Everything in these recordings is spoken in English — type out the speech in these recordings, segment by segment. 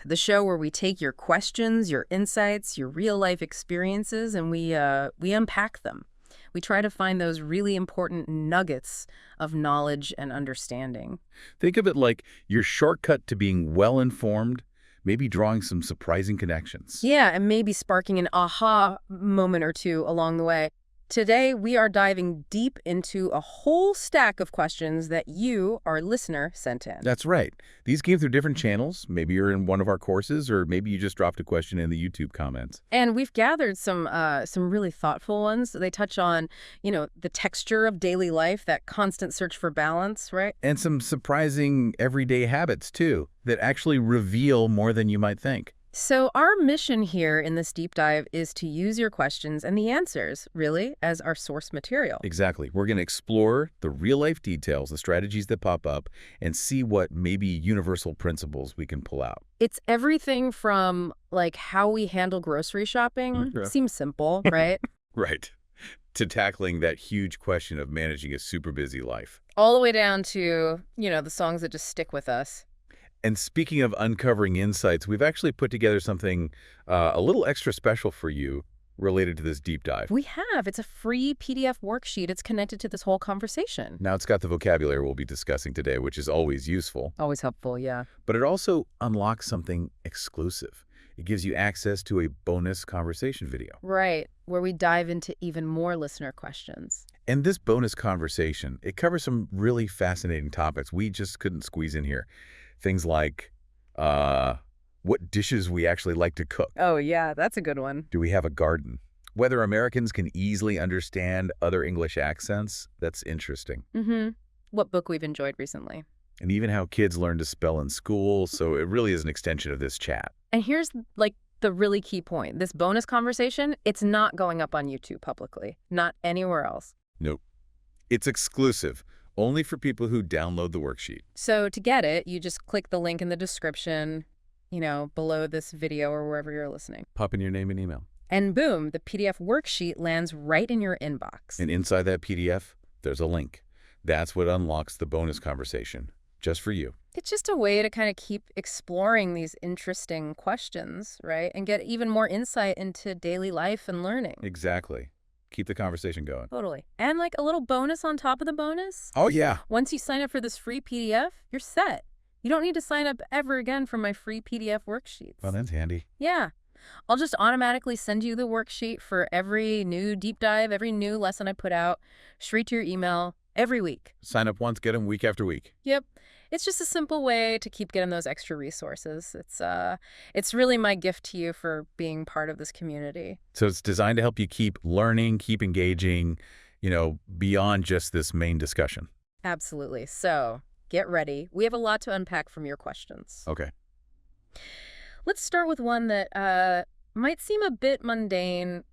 the show where we take your questions, your insights, your real-life experiences, and we unpack them. We try to find those really important nuggets of knowledge and understanding. Think of it like your shortcut to being well-informed, maybe drawing some surprising connections. Yeah, and maybe sparking an aha moment or two along the way. Today, we are diving deep into a whole stack of questions that you, our listener, sent in. That's right. These came through different channels. Maybe you're in one of our courses, or maybe you just dropped a question in the YouTube comments. And we've gathered some really thoughtful ones. They touch on, the texture of daily life, that constant search for balance, right? And some surprising everyday habits, too, that actually reveal more than you might think. So our mission here in this deep dive is to use your questions and the answers, really, as our source material. Exactly. We're going to explore the real-life details, the strategies that pop up, and see what maybe universal principles we can pull out. It's everything from, how we handle grocery shopping. Okay. Seems simple, right? Right. To tackling that huge question of managing a super busy life. All the way down to, the songs that just stick with us. And speaking of uncovering insights, we've actually put together something a little extra special for you related to this deep dive. We have. It's a free PDF worksheet. It's connected to this whole conversation. Now, it's got the vocabulary we'll be discussing today, which is always useful. Always helpful, yeah. But it also unlocks something exclusive. It gives you access to a bonus conversation video. Right, where we dive into even more listener questions. And this bonus conversation, it covers some really fascinating topics we just couldn't squeeze in here. Things like what dishes we actually like to cook. Oh, yeah, that's a good one. Do we have a garden? Whether Americans can easily understand other English accents, that's interesting. Mm-hmm. What book we've enjoyed recently. And even how kids learn to spell in school, so it really is an extension of this chat. And here's, the really key point. This bonus conversation, it's not going up on YouTube publicly. Not anywhere else. Nope. It's exclusive. Only for people who download the worksheet. So to get it, you just click the link in the description, below this video or wherever you're listening. Pop in your name and email. And boom, the PDF worksheet lands right in your inbox. And inside that PDF, there's a link. That's what unlocks the bonus conversation, just for you. It's just a way to kind of keep exploring these interesting questions, right? And get even more insight into daily life and learning. Exactly. Keep the conversation going. Totally. And a little bonus on top of the bonus. Oh, yeah. Once you sign up for this free PDF, you're set. You don't need to sign up ever again for my free PDF worksheets. Well, that's handy. Yeah. I'll just automatically send you the worksheet for every new deep dive, every new lesson I put out, straight to your email every week. Sign up once, get them week after week. Yep. It's just a simple way to keep getting those extra resources. It's really my gift to you for being part of this community. So it's designed to help you keep learning, keep engaging, beyond just this main discussion. Absolutely. So get ready. We have a lot to unpack from your questions. Okay. Let's start with one that might seem a bit mundane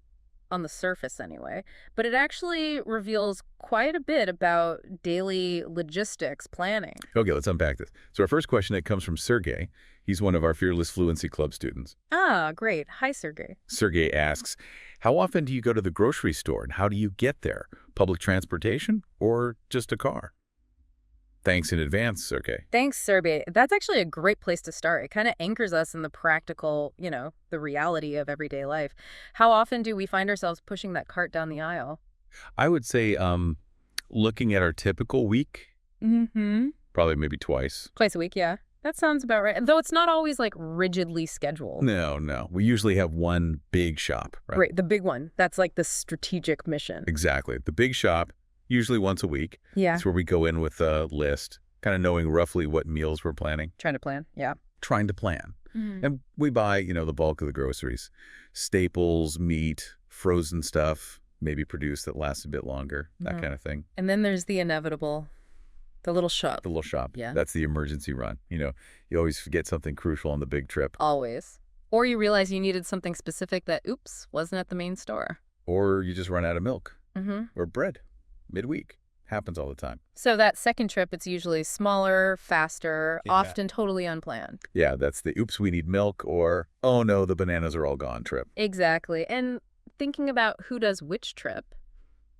on the surface anyway, but it actually reveals quite a bit about daily logistics planning. Okay, let's unpack this. So our first question, it comes from Sergey. He's one of our Fearless Fluency Club students. Ah, great. Hi, Sergey. Sergey asks, how often do you go to the grocery store and how do you get there? Public transportation or just a car? Thanks in advance, Sergey. Thanks, Sergey. That's actually a great place to start. It kind of anchors us in the practical, the reality of everyday life. How often do we find ourselves pushing that cart down the aisle? I would say looking at our typical week, probably maybe twice. Twice a week, yeah. That sounds about right. Though it's not always rigidly scheduled. No. We usually have one big shop, right? Right, the big one. That's the strategic mission. Exactly. The big shop, usually once a week. Yeah. That's where we go in with a list, kind of knowing roughly what meals we're planning. Trying to plan, yeah. Trying to plan. And we buy, the bulk of the groceries. Staples, meat, frozen stuff, maybe produce that lasts a bit longer, that kind of thing. And then there's the inevitable, the little shop. The little shop. Yeah. That's the emergency run. You always forget something crucial on the big trip. Always. Or you realize you needed something specific that, oops, wasn't at the main store. Or you just run out of milk. Or bread. Midweek. Happens all the time. So that second trip, it's usually smaller, faster, often totally unplanned. Yeah, that's the oops, we need milk, or oh no, the bananas are all gone trip. Exactly. And thinking about who does which trip,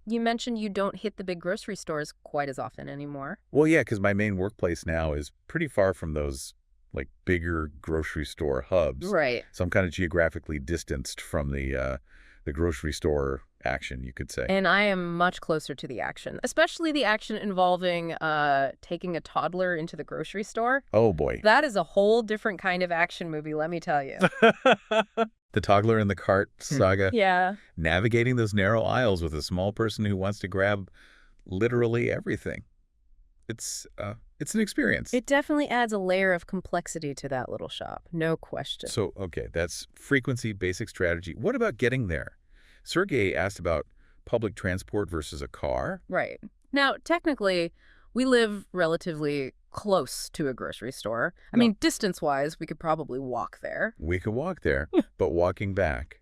you mentioned you don't hit the big grocery stores quite as often anymore. Well, yeah, because my main workplace now is pretty far from those like bigger grocery store hubs, Right. some kind of geographically distanced from the grocery store action, you could say. And I am much closer to the action, especially the action involving taking a toddler into the grocery store. Oh, boy. That is a whole different kind of action movie, let me tell you. The toddler in the cart saga. Yeah. Navigating those narrow aisles with a small person who wants to grab literally everything. It's an experience. It definitely adds a layer of complexity to that little shop, no question. So, okay, that's frequency, basic strategy. What about getting there? Sergey asked about public transport versus a car. Right. Now, technically, we live relatively close to a grocery store. I mean, distance-wise, we could probably walk there. We could walk there, but walking back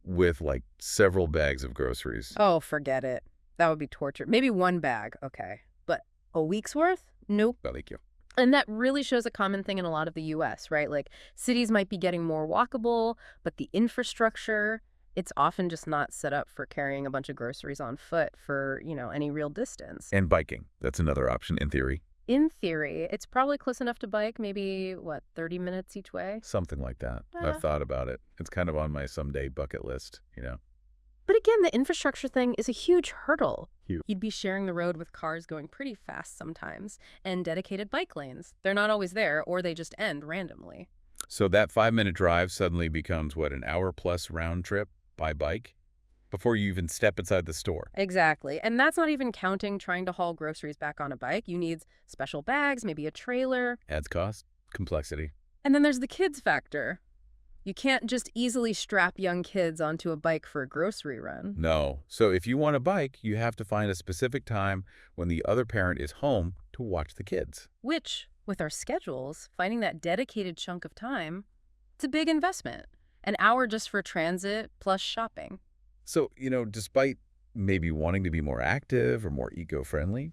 with like several bags of groceries. Oh, forget it. That would be torture. Maybe one bag, okay. But a week's worth? Nope. Thank you. And that really shows a common thing in a lot of the U.S., right? Like, cities might be getting more walkable, but the infrastructure, it's often just not set up for carrying a bunch of groceries on foot for, any real distance. And biking. That's another option in theory. In theory, it's probably close enough to bike, maybe, 30 minutes each way? Something like that. I've thought about it. It's kind of on my someday bucket list. But again, the infrastructure thing is a huge hurdle. Huge. You'd be sharing the road with cars going pretty fast sometimes, and dedicated bike lanes. They're not always there, or they just end randomly. So that 5-minute drive suddenly becomes, what, an hour-plus round trip by bike before you even step inside the store. Exactly. And that's not even counting trying to haul groceries back on a bike. You need special bags, maybe a trailer. Adds cost, complexity. And then there's the kids factor. You can't just easily strap young kids onto a bike for a grocery run. No. So if you want a bike, you have to find a specific time when the other parent is home to watch the kids. Which, with our schedules, finding that dedicated chunk of time, it's a big investment. An hour just for transit plus shopping. So, despite maybe wanting to be more active or more eco-friendly,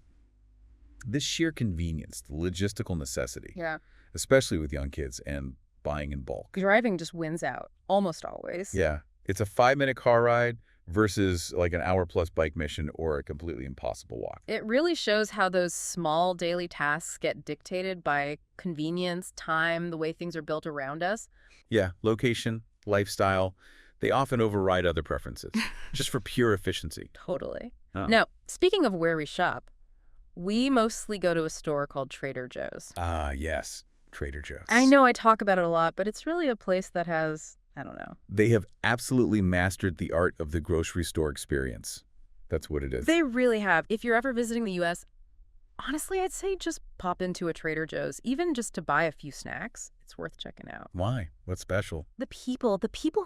this sheer convenience, the logistical necessity, Yeah. especially with young kids and buying in bulk. Driving just wins out, almost always. Yeah. It's a 5-minute car ride versus like an hour-plus bike mission or a completely impossible walk. It really shows how those small daily tasks get dictated by convenience, time, the way things are built around us. Yeah. Location, lifestyle, they often override other preferences just for pure efficiency. Totally. Oh. Now, speaking of where we shop, we mostly go to a store called Trader Joe's. Ah, yes. Trader Joe's. I know I talk about it a lot, but it's really a place that has, I don't know. They have absolutely mastered the art of the grocery store experience. That's what it is. They really have. If you're ever visiting the U.S., honestly, I'd say just pop into a Trader Joe's, even just to buy a few snacks. It's worth checking out. Why? What's special? The people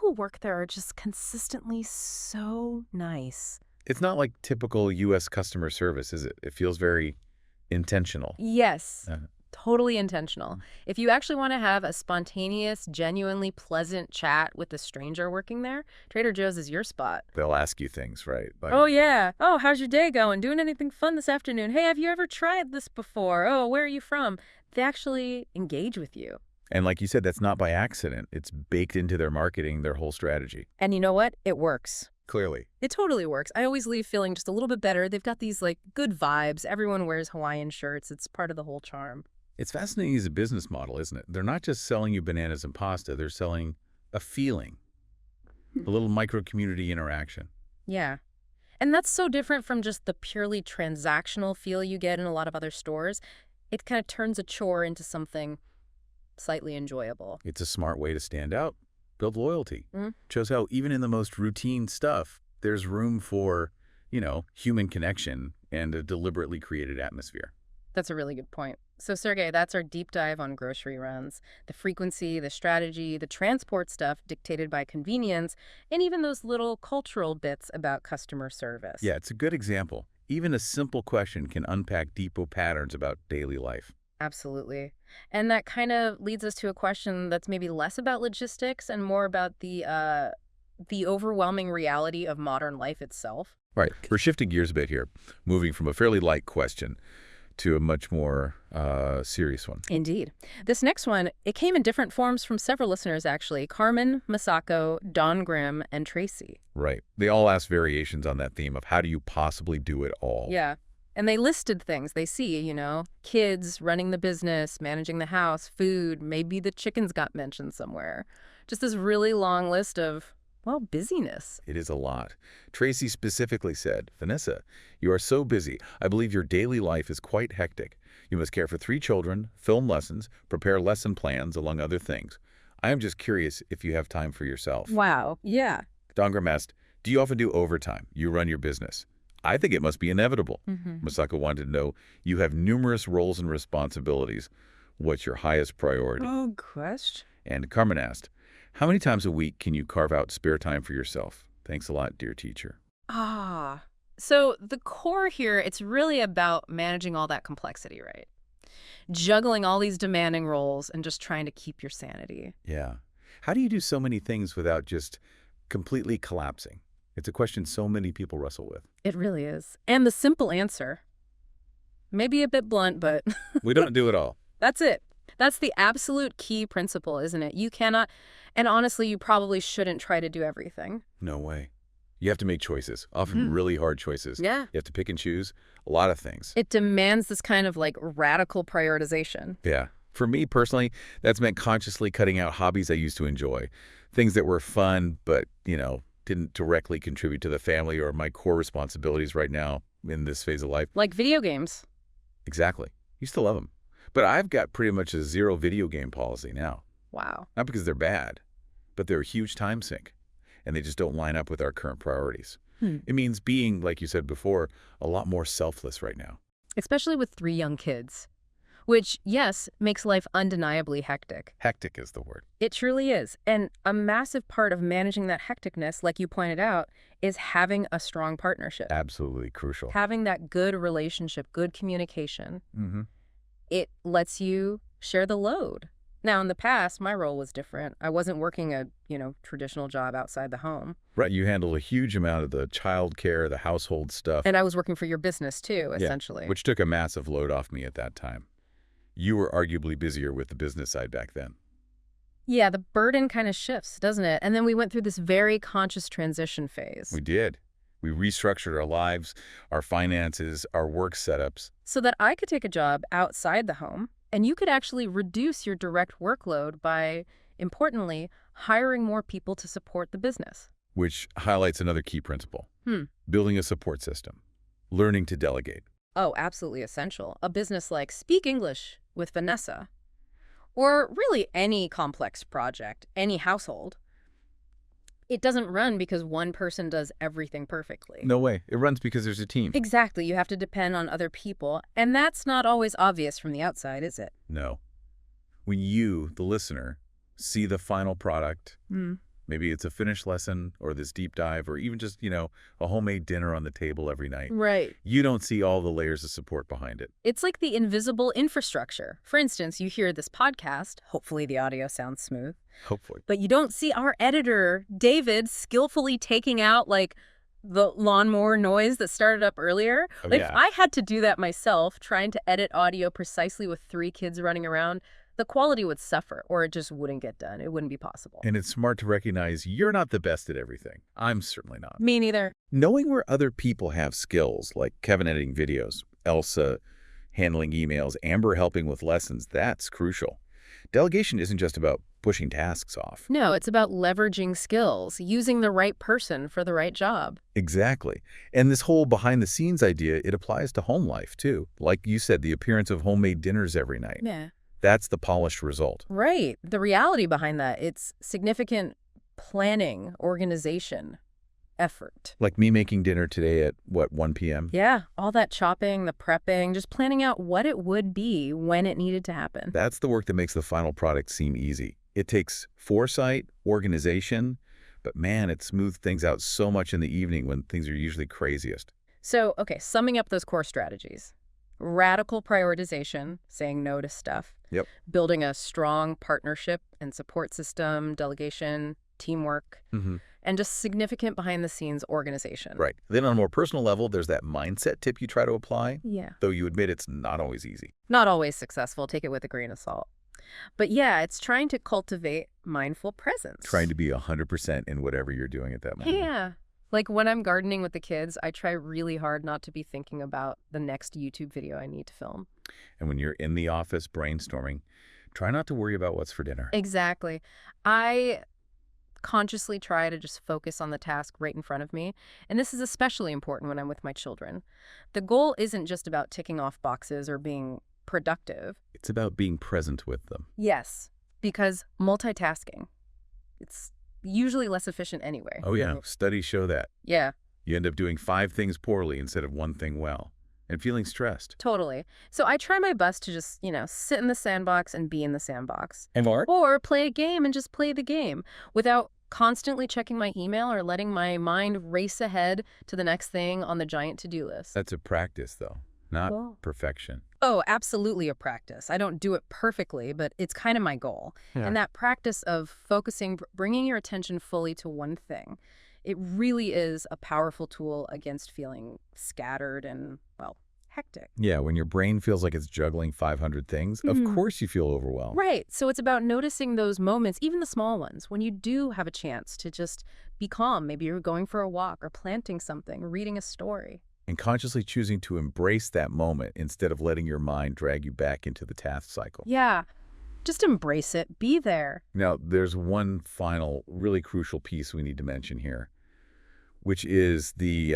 who work there are just consistently so nice. It's not like typical U.S. customer service, is it? It feels very intentional. Yes. Totally intentional. If you actually want to have a spontaneous, genuinely pleasant chat with a stranger working there, Trader Joe's is your spot. They'll ask you things, right? Like, Oh, yeah. Oh, how's your day going? Doing anything fun this afternoon? Hey, have you ever tried this before? Oh, where are you from? They actually engage with you. and like you said, that's not by accident. It's baked into their marketing, their whole strategy. And you know what? It works. Clearly. It totally works. I always leave feeling just a little bit better. They've got these, good vibes. Everyone wears Hawaiian shirts. It's part of the whole charm. It's fascinating as a business model, isn't it? They're not just selling you bananas and pasta. They're selling a feeling, a little micro-community interaction. Yeah. And that's so different from just the purely transactional feel you get in a lot of other stores. It kind of turns a chore into something slightly enjoyable. It's a smart way to stand out, build loyalty. Mhm. Shows how even in the most routine stuff, there's room for, human connection and a deliberately created atmosphere. That's a really good point. So, Sergey, that's our deep dive on grocery runs. The frequency, the strategy, the transport stuff dictated by convenience, and even those little cultural bits about customer service. Yeah, it's a good example. Even a simple question can unpack deeper patterns about daily life. Absolutely. And that kind of leads us to a question that's maybe less about logistics and more about the overwhelming reality of modern life itself. Right. We're shifting gears a bit here, moving from a fairly light question to a much more serious one. Indeed. This next one, it came in different forms from several listeners, actually. Carmen, Masako, Don Grimm, and Tracy. Right. They all ask variations on that theme of how do you possibly do it all? Yeah. And they listed things they see, kids, running the business, managing the house, food, maybe the chickens got mentioned somewhere. Just this really long list of, well, busyness. It is a lot. Tracy specifically said, Vanessa, you are so busy. I believe your daily life is quite hectic. You must care for 3 children, film lessons, prepare lesson plans, among other things. I am just curious if you have time for yourself. Wow. Yeah. Dongram asked, do you often do overtime? You run your business. I think it must be inevitable. Mm-hmm. Masako wanted to know, you have numerous roles and responsibilities. What's your highest priority? Oh, question. And Carmen asked, how many times a week can you carve out spare time for yourself? Thanks a lot, dear teacher. So the core here, it's really about managing all that complexity, right? Juggling all these demanding roles and just trying to keep your sanity. Yeah. How do you do so many things without just completely collapsing? It's a question so many people wrestle with. It really is. And the simple answer, maybe a bit blunt, but We don't do it all. that's it. That's the absolute key principle, isn't it? You cannot, and honestly, you probably shouldn't try to do everything. No way. You have to make choices, often really hard choices. Yeah. You have to pick and choose a lot of things. It demands this kind of radical prioritization. Yeah. For me personally, that's meant consciously cutting out hobbies I used to enjoy. Things that were fun, but, didn't directly contribute to the family or my core responsibilities right now in this phase of life. Like video games. Exactly. Used to love them. But I've got pretty much a 0 video game policy now. Wow. Not because they're bad, but they're a huge time sink, and they just don't line up with our current priorities. It means being, like you said before, a lot more selfless right now. Especially with 3 young kids, which, yes, makes life undeniably hectic. Hectic is the word. It truly is. And a massive part of managing that hecticness, like you pointed out, is having a strong partnership. Absolutely crucial. Having that good relationship, good communication. Mm-hmm. It lets you share the load. Now, in the past, my role was different. I wasn't working a, traditional job outside the home. Right. You handle a huge amount of the child care, the household stuff. And I was working for your business, too, essentially. Which took a massive load off me at that time. You were arguably busier with the business side back then. Yeah, the burden kind of shifts, doesn't it? And then we went through this very conscious transition phase. We did. We restructured our lives, our finances, our work setups. So that I could take a job outside the home, and you could actually reduce your direct workload by, importantly, hiring more people to support the business. Which highlights another key principle. Building a support system. Learning to delegate. Oh, absolutely essential. A business like Speak English with Vanessa, or really any complex project, any household, it doesn't run because one person does everything perfectly. No way. It runs because there's a team. Exactly. You have to depend on other people, and that's not always obvious from the outside, is it? No. When you, the listener, see the final product, maybe it's a finished lesson or this deep dive or even just, a homemade dinner on the table every night. Right. You don't see all the layers of support behind it. It's like the invisible infrastructure. For instance, you hear this podcast. Hopefully the audio sounds smooth. Hopefully. But you don't see our editor, David, skillfully taking out, the lawnmower noise that started up earlier. Oh, If I had to do that myself, trying to edit audio precisely with 3 kids running around, the quality would suffer, or it just wouldn't get done. It wouldn't be possible. And it's smart to recognize you're not the best at everything. I'm certainly not. Me neither. Knowing where other people have skills, like Kevin editing videos, Elsa handling emails, Amber helping with lessons, that's crucial. Delegation isn't just about pushing tasks off. No, it's about leveraging skills, using the right person for the right job. Exactly. And this whole behind-the-scenes idea, it applies to home life, too. Like you said, the appearance of homemade dinners every night. Yeah. That's the polished result. Right. The reality behind that, it's significant planning, organization, effort. Like me making dinner today at, 1 p.m.? Yeah, all that chopping, the prepping, just planning out what it would be when it needed to happen. That's the work that makes the final product seem easy. It takes foresight, organization, but man, it smooths things out so much in the evening when things are usually craziest. So, okay, summing up those core strategies. Radical prioritization, saying no to stuff. Yep. Building a strong partnership and support system, delegation, teamwork, and just significant behind-the-scenes organization. Right. Then on a more personal level, there's that mindset tip you try to apply, Yeah. though you admit it's not always easy. Not always successful. Take it with a grain of salt. But yeah, it's trying to cultivate mindful presence. Trying to be 100% in whatever you're doing at that moment. Yeah. Like when I'm gardening with the kids, I try really hard not to be thinking about the next YouTube video I need to film. And when you're in the office brainstorming, try not to worry about what's for dinner. Exactly. I consciously try to just focus on the task right in front of me, and this is especially important when I'm with my children. The goal isn't just about ticking off boxes or being productive. It's about being present with them. Yes, because multitasking, it's usually less efficient anyway. Oh, yeah. Studies show that. Yeah, You end up doing 5 things poorly instead of 1 thing well, and feeling stressed. totally. So I try my best to just, sit in the sandbox and be in the sandbox. And Mark? Or play a game and just play the game without constantly checking my email or letting my mind race ahead to the next thing on the giant to-do list. That's a practice, though, not Cool. perfection. Oh, absolutely a practice. I don't do it perfectly, but it's kind of my goal. Yeah. And that practice of focusing, bringing your attention fully to one thing, it really is a powerful tool against feeling scattered and, well, hectic. Yeah, when your brain feels like it's juggling 500 things, of course you feel overwhelmed. Right. So it's about noticing those moments, even the small ones, when you do have a chance to just be calm. Maybe you're going for a walk or planting something, reading a story. And consciously choosing to embrace that moment instead of letting your mind drag you back into the task cycle. Yeah. Just embrace it. Be there. Now, there's one final really crucial piece we need to mention here, which is the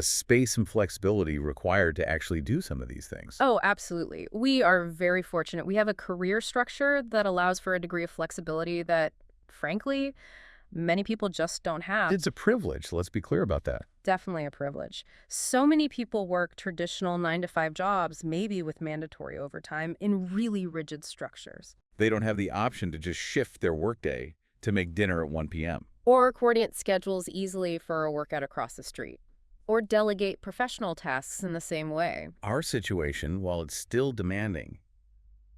space and flexibility required to actually do some of these things. Oh, absolutely. We are very fortunate. We have a career structure that allows for a degree of flexibility that, frankly, many people just don't have. It's a privilege. Let's be clear about that. Definitely a privilege. So many people work traditional 9-to-5 jobs, maybe with mandatory overtime, in really rigid structures. They don't have the option to just shift their workday to make dinner at 1 p.m. Or coordinate schedules easily for a workout across the street. Or delegate professional tasks in the same way. Our situation, while it's still demanding,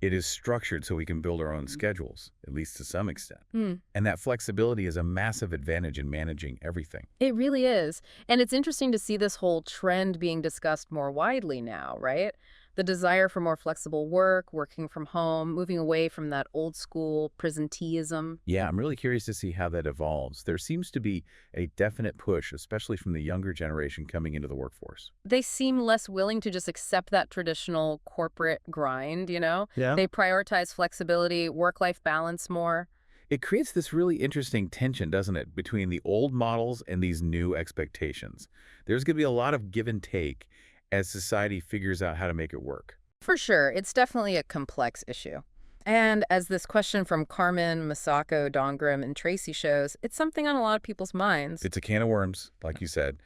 it is structured so we can build our own schedules, at least to some extent. And that flexibility is a massive advantage in managing everything. It really is. And it's interesting to see this whole trend being discussed more widely now, right? The desire for more flexible work, working from home, moving away from that old school presenteeism. Yeah, I'm really curious to see how that evolves. There seems to be a definite push, especially from the younger generation coming into the workforce. They seem less willing to just accept that traditional corporate grind, Yeah. They prioritize flexibility, work-life balance more. It creates this really interesting tension, doesn't it, between the old models and these new expectations. There's going to be a lot of give and take as society figures out how to make it work. For sure, it's definitely a complex issue. And as this question from Carmen, Masako, Dongrim, and Tracy shows, it's something on a lot of people's minds. It's a can of worms, like you said,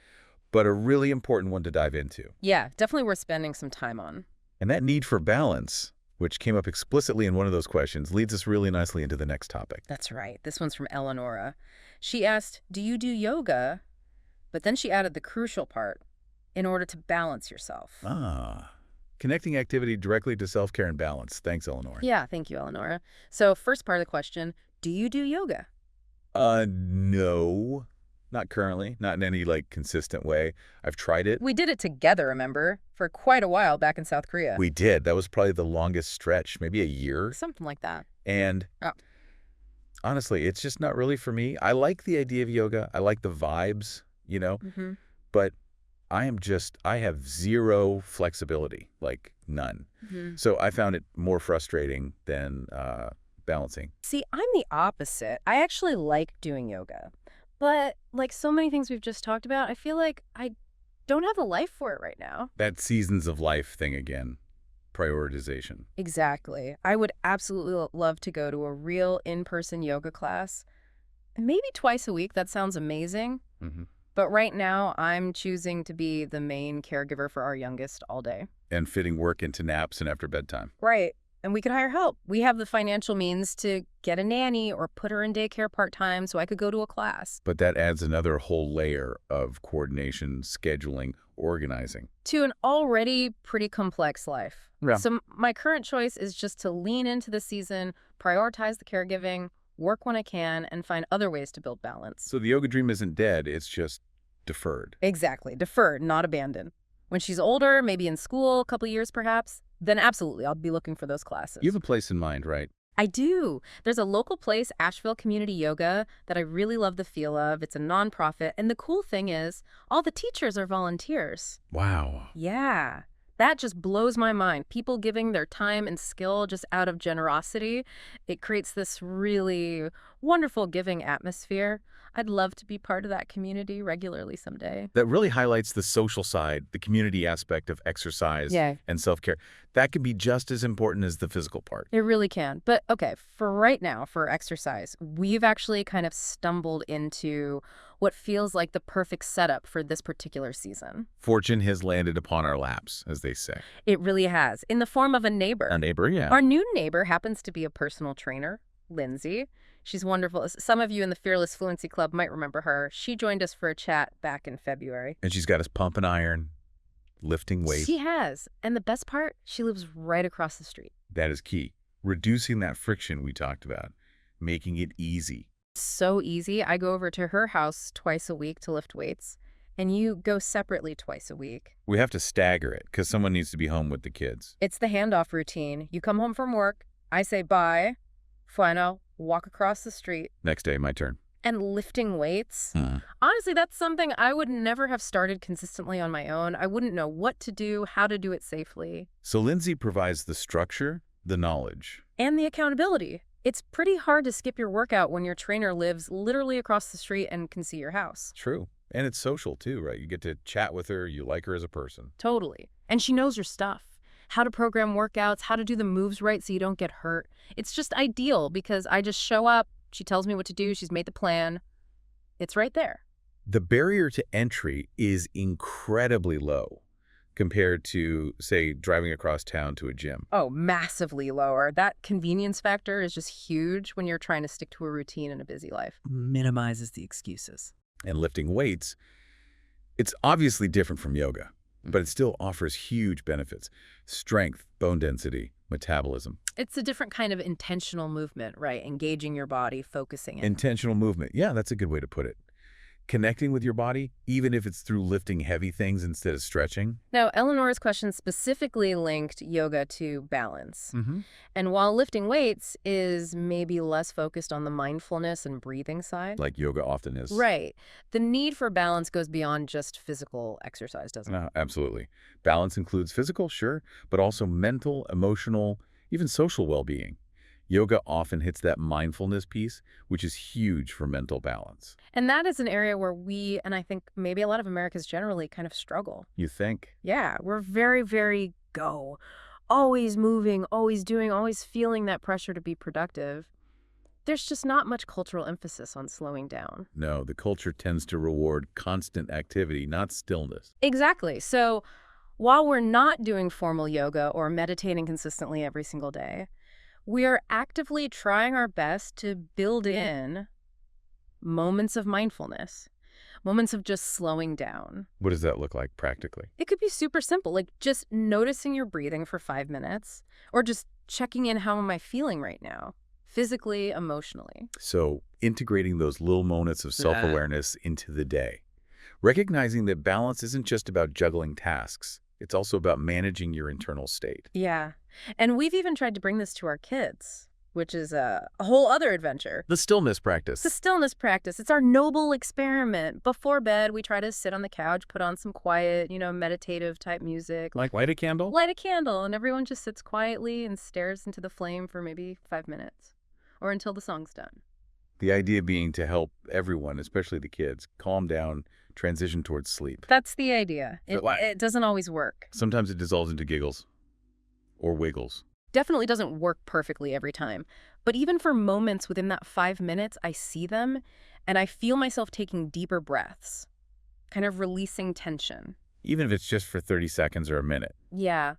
but a really important one to dive into. Yeah, definitely worth spending some time on. And that need for balance, which came up explicitly in one of those questions, leads us really nicely into the next topic. That's right. This one's from Eleonora. She asked, do you do yoga? But then she added the crucial part, in order to balance yourself. Connecting activity directly to self-care and balance. Thanks, Eleanor. Yeah, thank you, Eleonora. So first part of the question, do you do yoga? No. Not currently. Not in any, consistent way. I've tried it. We did it together, remember? For quite a while back in South Korea. We did. That was probably the longest stretch, maybe a year. Something like that. And honestly, it's just not really for me. I like the idea of yoga. I like the vibes, but I have zero flexibility, none. So I found it more frustrating than balancing. See, I'm the opposite. I actually like doing yoga. But like so many things we've just talked about, I feel like I don't have the life for it right now. That seasons of life thing again. Prioritization. Exactly. I would absolutely love to go to a real in-person yoga class. Maybe twice a week. That sounds amazing. But right now, I'm choosing to be the main caregiver for our youngest all day. And fitting work into naps and after bedtime. Right. And we could hire help. We have the financial means to get a nanny or put her in daycare part-time so I could go to a class. But that adds another whole layer of coordination, scheduling, organizing. To an already pretty complex life. Yeah. So my current choice is just to lean into the season, prioritize the caregiving, work when I can, and find other ways to build balance. So the yoga dream isn't dead, it's just deferred. Exactly. Deferred, not abandoned. When she's older, maybe in school, a couple years perhaps, then absolutely, I'll be looking for those classes. You have a place in mind, right? I do. There's a local place, Asheville Community Yoga, that I really love the feel of. It's a nonprofit. And the cool thing is, all the teachers are volunteers. Wow. Yeah. That just blows my mind. People giving their time and skill just out of generosity. It creates this really wonderful giving atmosphere. I'd love to be part of that community regularly someday. That really highlights the social side, the community aspect of exercise Yeah. and self-care. That can be just as important as the physical part. It really can. But okay, for right now, for exercise, we've actually kind of stumbled into what feels like the perfect setup for this particular season. Fortune has landed upon our laps, as they say. It really has, in the form of a neighbor. A neighbor, yeah. Our new neighbor happens to be a personal trainer, Lindsay. She's wonderful. Some of you in the Fearless Fluency Club might remember her. She joined us for a chat back in February. And she's got us pumping iron, lifting weights. She has. And the best part, she lives right across the street. That is key. Reducing that friction we talked about, making it easy. So easy. I go over to her house twice a week to lift weights, and you go separately twice a week. We have to stagger it because someone needs to be home with the kids. It's the handoff routine. You come home from work, I say bye, final, walk across the street. Next day, my turn. And lifting weights. Honestly, that's something I would never have started consistently on my own. I wouldn't know what to do, how to do it safely. So Lindsay provides the structure, the knowledge. And the accountability. It's pretty hard to skip your workout when your trainer lives literally across the street and can see your house. True. And it's social too, right? You get to chat with her, you like her as a person. Totally. And she knows your stuff. How to program workouts, how to do the moves right so you don't get hurt. It's just ideal because I just show up, she tells me what to do, she's made the plan. It's right there. The barrier to entry is incredibly low compared to, say, driving across town to a gym. Oh, massively lower. That convenience factor is just huge when you're trying to stick to a routine in a busy life. Minimizes the excuses. And lifting weights, it's obviously different from yoga, but it still offers huge benefits. Strength, bone density, metabolism. It's a different kind of intentional movement, right? Engaging your body, focusing it. Intentional movement. Yeah, that's a good way to put it. Connecting with your body, even if it's through lifting heavy things instead of stretching. Now, Eleanor's question specifically linked yoga to balance. And while lifting weights is maybe less focused on the mindfulness and breathing side. Like yoga often is. Right. The need for balance goes beyond just physical exercise, doesn't it? No, absolutely. Balance includes physical, sure, but also mental, emotional, even social well-being. Yoga often hits that mindfulness piece, which is huge for mental balance. And that is an area where we, and I think maybe a lot of Americans generally, kind of struggle. You think? Yeah, we're very, very go. Always moving, always doing, always feeling that pressure to be productive. There's just not much cultural emphasis on slowing down. No, the culture tends to reward constant activity, not stillness. Exactly. So while we're not doing formal yoga or meditating consistently every single day, we are actively trying our best to build in moments of mindfulness, moments of just slowing down. What does that look like practically? It could be super simple, like just noticing your breathing for 5 minutes, or just checking in, how am I feeling right now, physically, emotionally. So integrating those little moments of self-awareness into the day. Recognizing that balance isn't just about juggling tasks. It's also about managing your internal state. Yeah. And we've even tried to bring this to our kids, which is a whole other adventure. The stillness practice. The stillness practice. It's our noble experiment. Before bed, we try to sit on the couch, put on some quiet, meditative type music. Like light a candle? Light a candle, and everyone just sits quietly and stares into the flame for maybe 5 minutes, or until the song's done. The idea being to help everyone, especially the kids, calm down, transition towards sleep. That's the idea. It doesn't always work. Sometimes it dissolves into giggles or wiggles. Definitely doesn't work perfectly every time. But even for moments within that 5 minutes, I see them and I feel myself taking deeper breaths, kind of releasing tension. Even if it's just for 30 seconds or a minute. Yeah.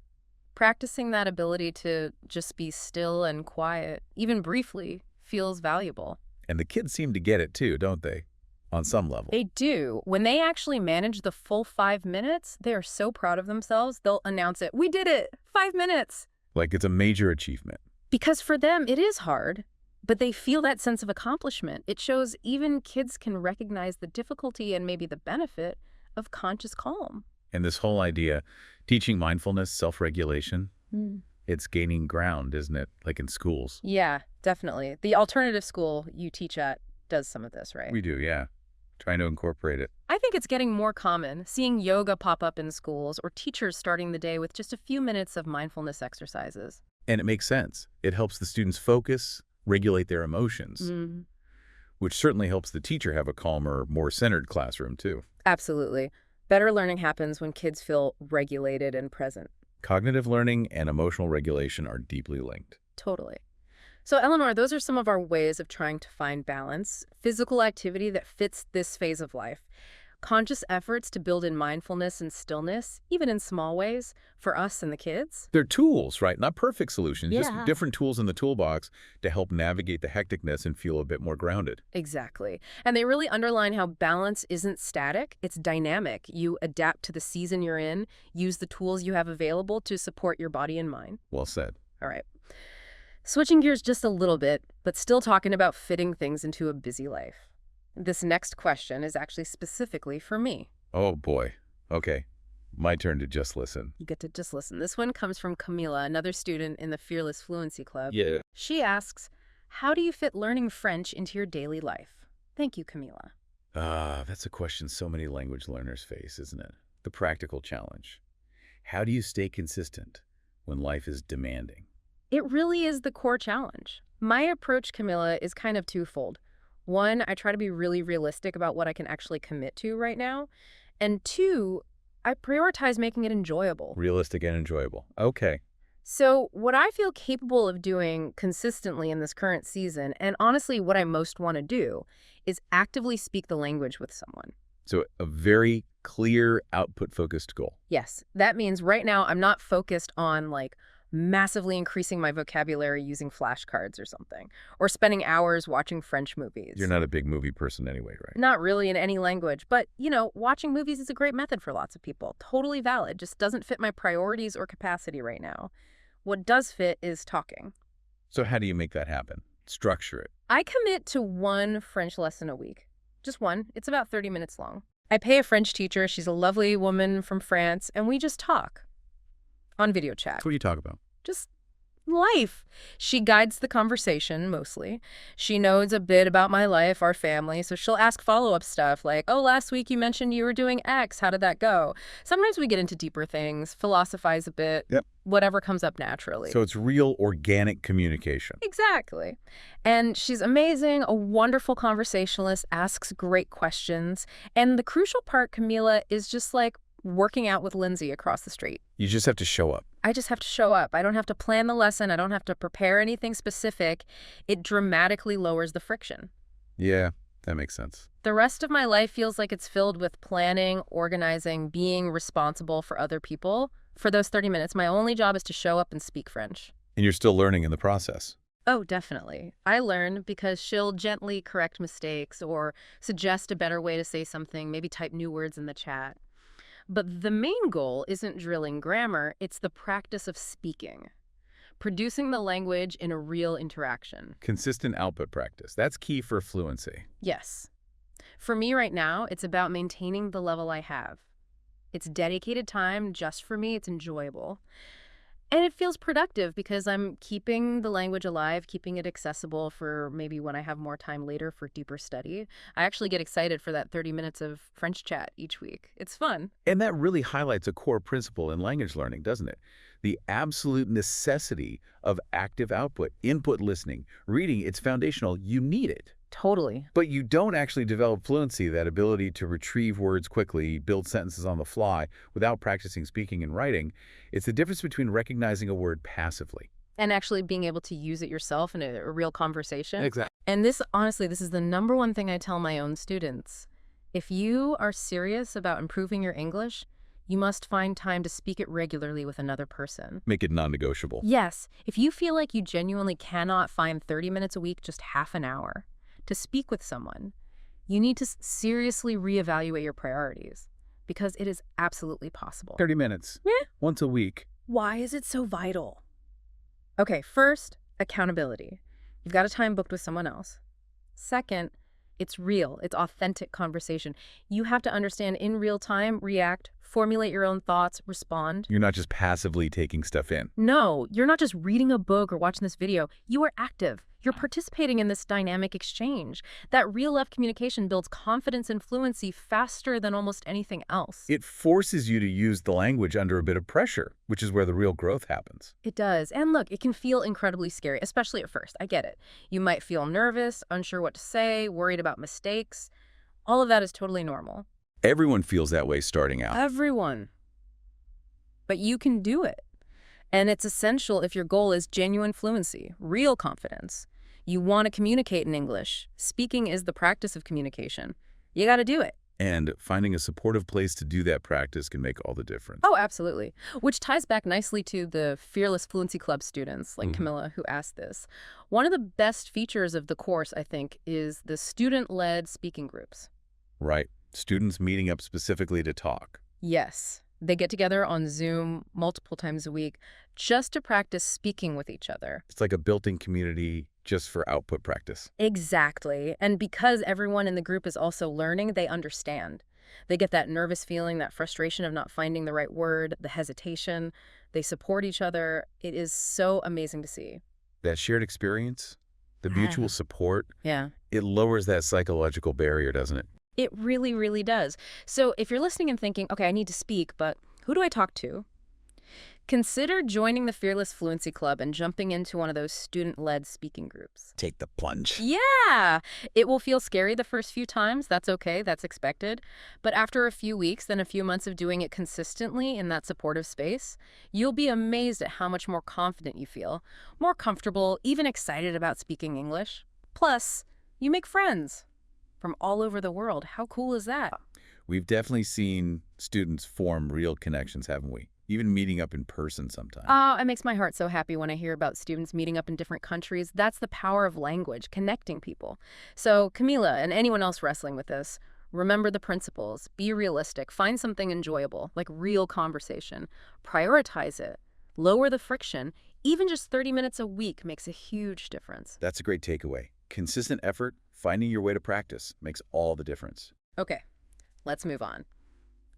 Practicing that ability to just be still and quiet, even briefly, feels valuable. And the kids seem to get it too, don't they? On some level. They do. When they actually manage the full 5 minutes, they are so proud of themselves, they'll announce it. We did it! 5 minutes! Like it's a major achievement. Because for them, it is hard, but they feel that sense of accomplishment. It shows even kids can recognize the difficulty and maybe the benefit of conscious calm. And this whole idea, teaching mindfulness, self-regulation, It's gaining ground, isn't it? Like in schools. Yeah, definitely. The alternative school you teach at does some of this, right? We do, yeah. Trying to incorporate it. I think it's getting more common, seeing yoga pop up in schools or teachers starting the day with just a few minutes of mindfulness exercises. And it makes sense. It helps the students focus, regulate their emotions, Mm, which certainly helps the teacher have a calmer, more centered classroom, too. absolutely. Better learning happens when kids feel regulated and present. Cognitive learning and emotional regulation are deeply linked. Totally. So, Eleanor, those are some of our ways of trying to find balance. Physical activity that fits this phase of life. Conscious efforts to build in mindfulness and stillness, even in small ways, for us and the kids. They're tools, right? Not perfect solutions, just Yeah. different tools in the toolbox to help navigate the hecticness and feel a bit more grounded. Exactly. And they really underline how balance isn't static, it's dynamic. You adapt to the season you're in, use the tools you have available to support your body and mind. Well said. All right. Switching gears just a little bit, but still talking about fitting things into a busy life. This next question is actually specifically for me. Oh, boy. Okay. My turn to just listen. You get to just listen. This one comes from Camila, another student in the Fearless Fluency Club. Yeah. She asks, how do you fit learning French into your daily life? Thank you, Camila. That's a question so many language learners face, isn't it? The practical challenge. How do you stay consistent when life is demanding? It really is the core challenge. My approach, Camila, is kind of twofold. One, I try to be really realistic about what I can actually commit to right now. And two, I prioritize making it enjoyable. Realistic and enjoyable. Okay. So what I feel capable of doing consistently in this current season, and honestly what I most want to do, is actively speak the language with someone. So a very clear output-focused goal. Yes, that means right now I'm not focused on massively increasing my vocabulary using flashcards or something, or spending hours watching French movies. You're not a big movie person anyway, right? Not really in any language, but, watching movies is a great method for lots of people. Totally valid, just doesn't fit my priorities or capacity right now. What does fit is talking. So how do you make that happen? Structure it. I commit to one French lesson a week. Just one. It's about 30 minutes long. I pay a French teacher. She's a lovely woman from France, and we just talk on video chat. That's what you talk about. Just life. She guides the conversation, mostly. She knows a bit about my life, our family, so she'll ask follow-up stuff like, oh, last week you mentioned you were doing X. How did that go? Sometimes we get into deeper things, philosophize a bit, Yep. Whatever comes up naturally. So it's real organic communication. Exactly. And she's amazing, a wonderful conversationalist, asks great questions. And the crucial part, Camila, is just like working out with Lindsay across the street. You just have to show up. I just have to show up. I don't have to plan the lesson. I don't have to prepare anything specific. It dramatically lowers the friction. Yeah, that makes sense. The rest of my life feels like it's filled with planning, organizing, being responsible for other people. For those 30 minutes, my only job is to show up and speak French. And you're still learning in the process. Oh, definitely. I learn because she'll gently correct mistakes or suggest a better way to say something, maybe type new words in the chat. But the main goal isn't drilling grammar, it's the practice of speaking. Producing the language in a real interaction. Consistent output practice. That's key for fluency. Yes. For me right now, it's about maintaining the level I have. It's dedicated time just for me, it's enjoyable. And it feels productive because I'm keeping the language alive, keeping it accessible for maybe when I have more time later for deeper study. I actually get excited for that 30 minutes of French chat each week. It's fun. And that really highlights a core principle in language learning, doesn't it? The absolute necessity of active output, input listening, reading. It's foundational. You need it. Totally. But you don't actually develop fluency, that ability to retrieve words quickly, build sentences on the fly, without practicing speaking and writing. It's the difference between recognizing a word passively. And actually being able to use it yourself in a real conversation. Exactly. And this, honestly, this is the number one thing I tell my own students. If you are serious about improving your English, you must find time to speak it regularly with another person. Make it non-negotiable. Yes. If you feel like you genuinely cannot find 30 minutes a week, just half an hour, to speak with someone, you need to seriously reevaluate your priorities because it is absolutely possible. 30 minutes. Yeah. Once a week. Why is it so vital? Okay, first, accountability. You've got a time booked with someone else. Second, it's real. It's authentic conversation. You have to understand in real time, react, formulate your own thoughts, respond. You're not just passively taking stuff in. No, you're not just reading a book or watching this video. You are active. You're participating in this dynamic exchange. That real-life communication builds confidence and fluency faster than almost anything else. It forces you to use the language under a bit of pressure, which is where the real growth happens. It does. And look, it can feel incredibly scary, especially at first. I get it. You might feel nervous, unsure what to say, worried about mistakes. All of that is totally normal. Everyone feels that way starting out. Everyone. But you can do it. And it's essential if your goal is genuine fluency, real confidence. You want to communicate in English. Speaking is the practice of communication. You got to do it. And finding a supportive place to do that practice can make all the difference. Oh, absolutely. Which ties back nicely to the Fearless Fluency Club students like Camilla who asked this. One of the best features of the course, I think, is the student-led speaking groups. Right. Students meeting up specifically to talk. Yes. They get together on Zoom multiple times a week just to practice speaking with each other. It's like a built-in community just for output practice. Exactly. And because everyone in the group is also learning, they understand. They get that nervous feeling, that frustration of not finding the right word, the hesitation. They support each other. It is so amazing to see. That shared experience, the mutual support, Yeah. it lowers that psychological barrier, doesn't it? It really, really does. So if you're listening and thinking, okay, I need to speak, but who do I talk to? Consider joining the Fearless Fluency Club and jumping into one of those student-led speaking groups. Take the plunge. Yeah! It will feel scary the first few times. That's okay. That's expected. But after a few weeks, then a few months of doing it consistently in that supportive space, you'll be amazed at how much more confident you feel, more comfortable, even excited about speaking English. Plus, you make friends from all over the world. How cool is that? We've definitely seen students form real connections, haven't we? Even meeting up in person sometimes. Oh, it makes my heart so happy when I hear about students meeting up in different countries. That's the power of language, connecting people. So, Camila and anyone else wrestling with this, remember the principles. Be realistic. Find something enjoyable, like real conversation. Prioritize it. Lower the friction. Even just 30 minutes a week makes a huge difference. That's a great takeaway. Consistent effort, finding your way to practice, makes all the difference. Okay, let's move on.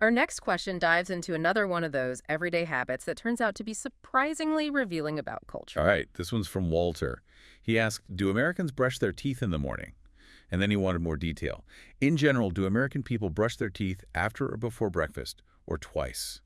Our next question dives into another one of those everyday habits that turns out to be surprisingly revealing about culture. All right, this one's from Walter. He asked, do Americans brush their teeth in the morning? And then he wanted more detail. In general, do American people brush their teeth after or before breakfast, or twice?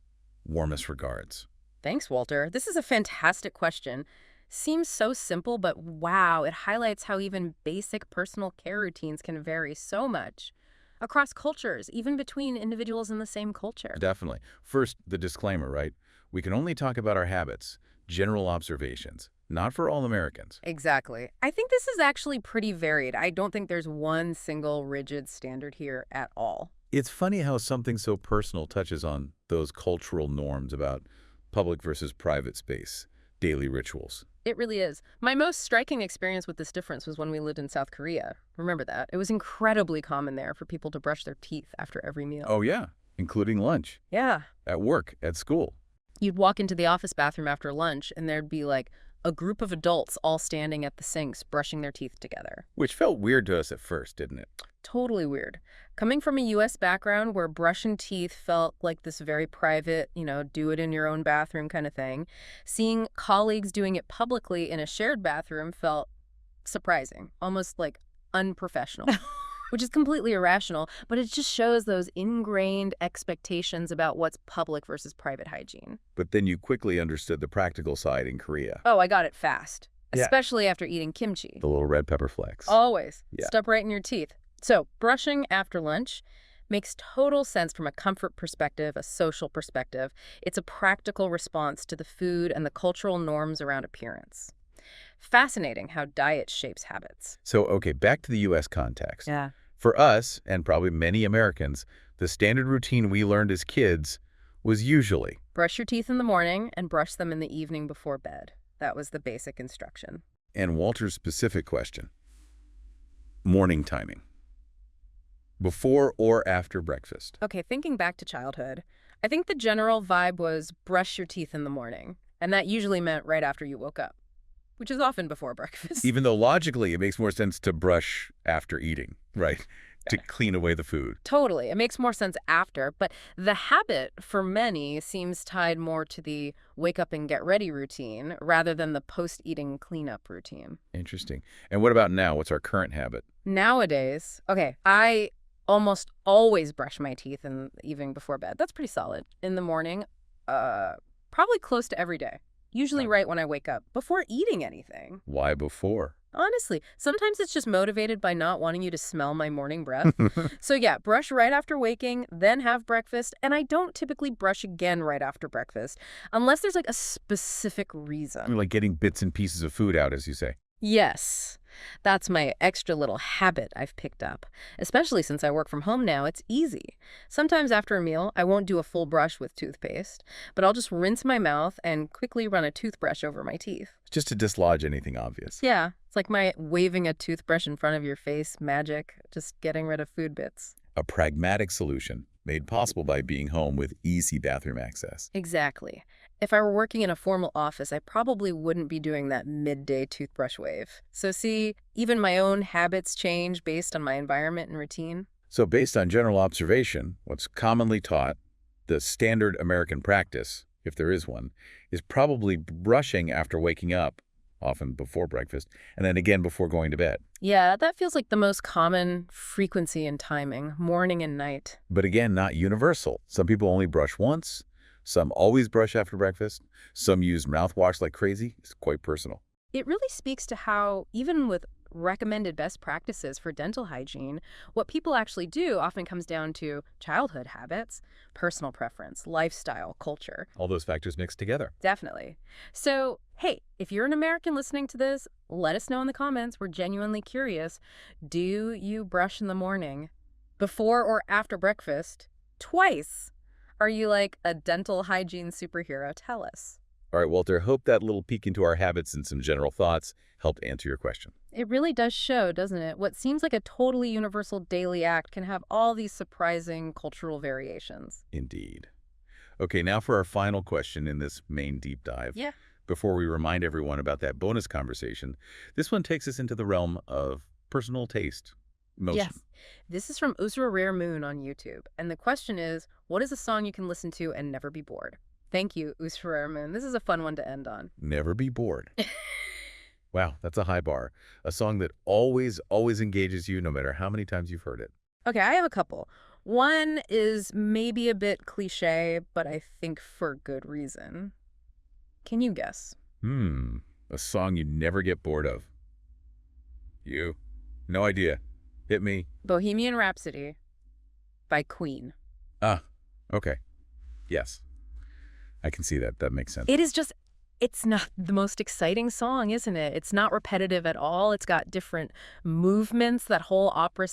Warmest regards. Thanks, Walter. This is a fantastic question. Seems so simple, but wow, it highlights how even basic personal care routines can vary so much across cultures, even between individuals in the same culture. Definitely. First, the disclaimer, right? We can only talk about our habits, general observations, not for all Americans. Exactly. I think this is actually pretty varied. I don't think there's one single rigid standard here at all. It's funny how something so personal touches on those cultural norms about public versus private space, daily rituals. It really is. My most striking experience with this difference was when we lived in South Korea. Remember that? It was incredibly common there for people to brush their teeth after every meal. Oh, yeah, including lunch. Yeah. At work, at school. You'd walk into the office bathroom after lunch, and there'd be like a group of adults all standing at the sinks brushing their teeth together. Which felt weird to us at first, didn't it? Totally weird. Coming from a U.S. background where brushing teeth felt like this very private, do it in your own bathroom kind of thing, seeing colleagues doing it publicly in a shared bathroom felt surprising, almost like unprofessional, which is completely irrational, but it just shows those ingrained expectations about what's public versus private hygiene. But then you quickly understood the practical side in Korea. Oh, I got it fast, Yeah. especially after eating kimchi. The little red pepper flakes. Always. Yeah. Stuck right in your teeth. So, brushing after lunch makes total sense from a comfort perspective, a social perspective. It's a practical response to the food and the cultural norms around appearance. Fascinating how diet shapes habits. So, okay, back to the U.S. context. Yeah. For us, and probably many Americans, the standard routine we learned as kids was usually Brush your teeth in the morning and brush them in the evening before bed. That was the basic instruction. And Walter's specific question, morning timing. Before or after breakfast? Okay, thinking back to childhood, I think the general vibe was brush your teeth in the morning, and that usually meant right after you woke up, which is often before breakfast. Even though logically it makes more sense to brush after eating, right? to clean away the food. Totally. It makes more sense after, but the habit for many seems tied more to the wake up and get ready routine rather than the post-eating cleanup routine. Interesting. And what about now? What's our current habit? Nowadays, okay, I almost always brush my teeth in the evening before bed. That's pretty solid. In the morning, probably close to every day. Usually right when I wake up, before eating anything. Why before? Honestly, sometimes it's just motivated by not wanting you to smell my morning breath. So yeah, brush right after waking, then have breakfast, and I don't typically brush again right after breakfast, unless there's like a specific reason. Like getting bits and pieces of food out, as you say. Yes, that's my extra little habit I've picked up. Especially since I work from home now, it's easy. Sometimes after a meal, I won't do a full brush with toothpaste, but I'll just rinse my mouth and quickly run a toothbrush over my teeth. Just to dislodge anything obvious. Yeah, it's like my waving a toothbrush in front of your face magic, just getting rid of food bits. A pragmatic solution made possible by being home with easy bathroom access. Exactly. If I were working in a formal office, I probably wouldn't be doing that midday toothbrush wave. So see, even my own habits change based on my environment and routine. So based on general observation, what's commonly taught, the standard American practice, if there is one, is probably brushing after waking up, often before breakfast, and then again before going to bed. Yeah, that feels like the most common frequency and timing, morning and night. But again, not universal. Some people only brush once. Some always brush after breakfast. Some use mouthwash like crazy. It's quite personal. It really speaks to how, even with recommended best practices for dental hygiene, what people actually do often comes down to childhood habits, personal preference, lifestyle, culture. All those factors mixed together. Definitely. So, hey, if you're an American listening to this, let us know in the comments. We're genuinely curious. Do you brush in the morning, before or after breakfast, twice? Are you like a dental hygiene superhero? Tell us. All right, Walter, hope that little peek into our habits and some general thoughts helped answer your question. It really does show, doesn't it? What seems like a totally universal daily act can have all these surprising cultural variations. Indeed. Okay, now for our final question in this main deep dive. Yeah. Before we remind everyone about that bonus conversation, this one takes us into the realm of personal taste, emotion. Yes. This is from Usra Rare Moon on YouTube. And the question is, what is a song you can listen to and never be bored? Thank you, Usra Rare Moon. This is a fun one to end on. Never be bored. Wow, that's a high bar. A song that always engages you no matter how many times you've heard it. Okay, I have a couple. One is maybe a bit cliche, but I think for good reason. Can you guess? A song you never get bored of. You? No idea. Hit me. Bohemian Rhapsody by Queen. Ah, okay. Yes. I can see that. That makes sense. It is just, it's not the most exciting song, isn't it? It's not repetitive at all. It's got different movements, that whole opera